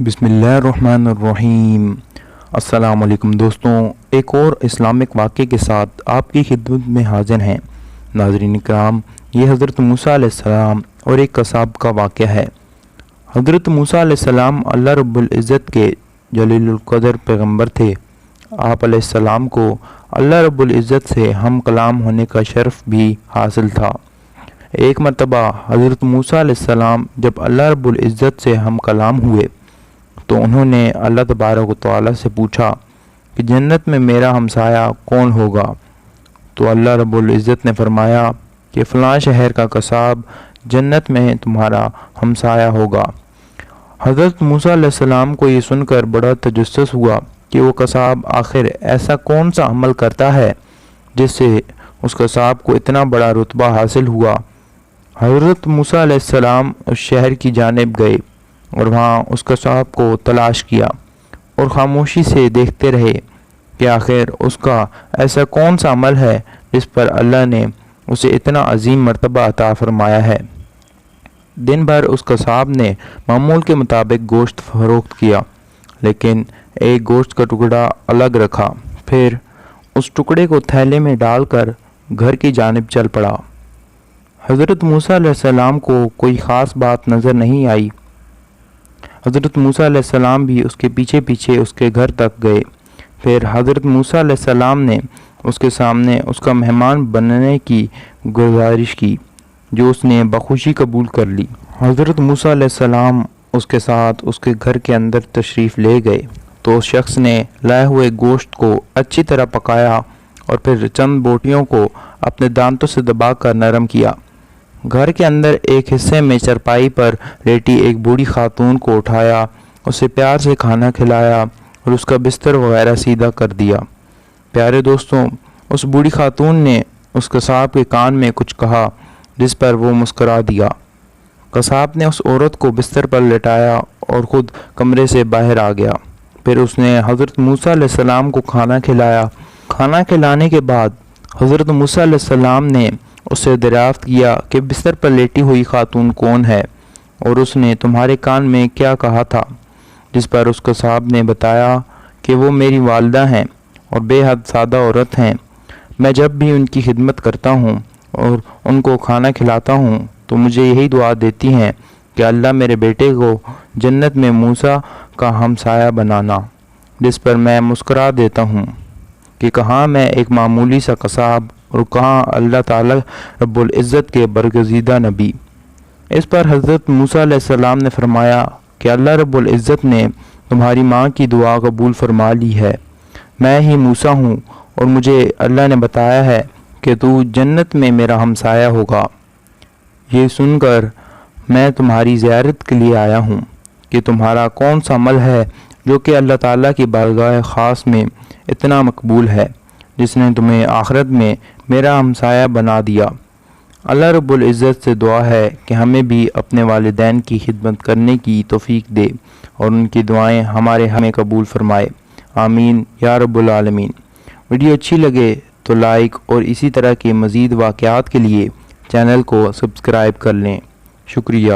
بسم اللہ الرحمن الرحیم۔ السلام علیکم دوستوں، ایک اور اسلامک واقعے کے ساتھ آپ کی خدمت میں حاضر ہیں۔ ناظرین کرام، یہ حضرت موسیٰ علیہ السلام اور ایک قصاب کا واقعہ ہے۔ حضرت موسیٰ علیہ السلام اللہ رب العزت کے جلیل القدر پیغمبر تھے۔ آپ علیہ السلام کو اللہ رب العزت سے ہم کلام ہونے کا شرف بھی حاصل تھا۔ ایک مرتبہ حضرت موسیٰ علیہ السلام جب اللہ رب العزت سے ہم کلام ہوئے تو انہوں نے اللہ تبارک و تعالیٰ سے پوچھا کہ جنت میں میرا ہمسایہ کون ہوگا؟ تو اللہ رب العزت نے فرمایا کہ فلاں شہر کا قصاب جنت میں تمہارا ہمسایہ ہوگا۔ حضرت موسیٰ علیہ السلام کو یہ سن کر بڑا تجسس ہوا کہ وہ قصاب آخر ایسا کون سا عمل کرتا ہے جس سے اس قصاب کو اتنا بڑا رتبہ حاصل ہوا۔ حضرت موسیٰ علیہ السلام اس شہر کی جانب گئے اور وہاں اس قصاب کو تلاش کیا اور خاموشی سے دیکھتے رہے کہ آخر اس کا ایسا کون سا عمل ہے جس پر اللہ نے اسے اتنا عظیم مرتبہ عطا فرمایا ہے۔ دن بھر اس قصاب نے معمول کے مطابق گوشت فروخت کیا، لیکن ایک گوشت کا ٹکڑا الگ رکھا، پھر اس ٹکڑے کو تھیلے میں ڈال کر گھر کی جانب چل پڑا۔ حضرت موسیٰ علیہ السلام کو کوئی خاص بات نظر نہیں آئی۔ حضرت موسیٰ علیہ السلام بھی اس کے پیچھے پیچھے اس کے گھر تک گئے۔ پھر حضرت موسیٰ علیہ السلام نے اس کے سامنے اس کا مہمان بننے کی گزارش کی، جو اس نے بخوشی قبول کر لی۔ حضرت موسیٰ علیہ السلام اس کے ساتھ اس کے گھر کے اندر تشریف لے گئے تو اس شخص نے لائے ہوئے گوشت کو اچھی طرح پکایا اور پھر چند بوٹیوں کو اپنے دانتوں سے دبا کر نرم کیا۔ گھر کے اندر ایک حصے میں چرپائی پر لیٹی ایک بوڑھی خاتون کو اٹھایا، اسے پیار سے کھانا کھلایا اور اس کا بستر وغیرہ سیدھا کر دیا۔ پیارے دوستوں، اس بوڑھی خاتون نے اس قصاب کے کان میں کچھ کہا جس پر وہ مسکرا دیا۔ قصاب نے اس عورت کو بستر پر لٹایا اور خود کمرے سے باہر آ گیا۔ پھر اس نے حضرت موسیٰ علیہ السلام کو کھانا کھلایا۔ کھانا کھلانے کے بعد حضرت موسیٰ علیہ السلام نے اس سے دریافت کیا کہ بستر پر لیٹی ہوئی خاتون کون ہے اور اس نے تمہارے کان میں کیا کہا تھا؟ جس پر اس قصاب نے بتایا کہ وہ میری والدہ ہیں اور بے حد سادہ عورت ہیں۔ میں جب بھی ان کی خدمت کرتا ہوں اور ان کو کھانا کھلاتا ہوں تو مجھے یہی دعا دیتی ہیں کہ اللہ میرے بیٹے کو جنت میں موسیٰ کا ہمسایہ بنانا، جس پر میں مسکرا دیتا ہوں کہ کہاں میں ایک معمولی سا قصاب اور کہاں اللہ تعالیٰ رب العزت کے برگزیدہ نبی۔ اس پر حضرت موسیٰ علیہ السلام نے فرمایا کہ اللہ رب العزت نے تمہاری ماں کی دعا قبول فرما لی ہے۔ میں ہی موسیٰ ہوں اور مجھے اللہ نے بتایا ہے کہ تو جنت میں میرا ہمسایہ ہوگا۔ یہ سن کر میں تمہاری زیارت کے لیے آیا ہوں کہ تمہارا کون سا عمل ہے جو کہ اللہ تعالیٰ کی بارگاہ خاص میں اتنا مقبول ہے، جس نے تمہیں آخرت میں میرا ہمسایہ بنا دیا۔ اللہ رب العزت سے دعا ہے کہ ہمیں بھی اپنے والدین کی خدمت کرنے کی توفیق دے اور ان کی دعائیں ہمیں قبول فرمائے، آمین یا رب العالمین۔ ویڈیو اچھی لگے تو لائک اور اسی طرح کے مزید واقعات کے لیے چینل کو سبسکرائب کر لیں۔ شکریہ۔